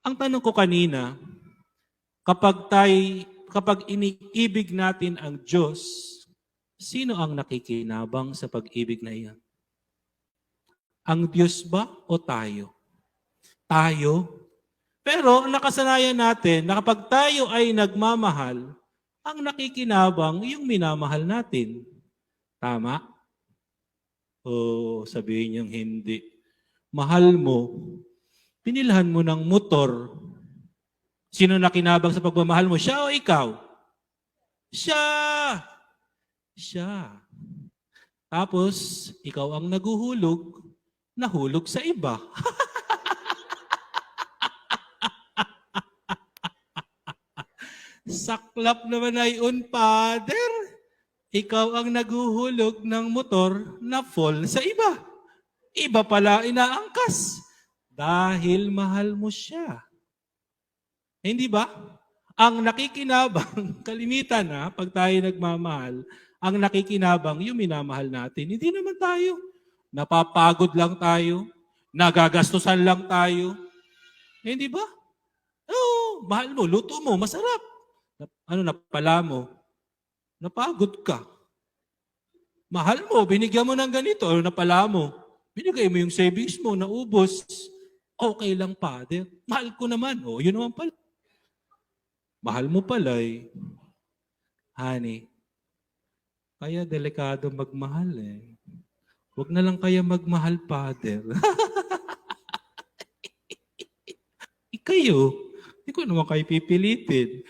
Ang tanong ko kanina, kapag iniibig natin ang Diyos, sino ang nakikinabang sa pag-ibig na iyan? Ang Diyos ba o tayo? Tayo. Pero nakasanayan natin na kapag tayo ay nagmamahal, ang nakikinabang yung minamahal natin. Tama? O sabihin niyang hindi. Mahal mo, pinilhan mo ng motor. Sino nakinabang sa pagmamahal mo? Siya o ikaw? Siya! Siya. Tapos, ikaw ang naguhulog, nahulog sa iba. Saklap naman ay Father. Ikaw ang naguhulog ng motor na fall sa iba. Iba pala inaangkas. Dahil mahal mo siya. Hindi ba? Ang nakikinabang, kalimitan na, pag tayo nagmamahal, ang nakikinabang yung minamahal natin. Hindi naman tayo. Napapagod lang tayo. Nagagastusan lang tayo. Hindi ba? Oo, mahal mo, luto mo, masarap. Napala mo? Napagod ka. Mahal mo, binigyan mo ng ganito, napala mo. Binigay mo yung savings mo, naubos. Okay lang, Father. Mahal ko naman. Yun naman pala. Mahal mo pala eh. Honey, kaya delikado magmahal eh. Huwag na lang kaya magmahal, Father. Ikayo, hindi ko naman kayo pipilitin.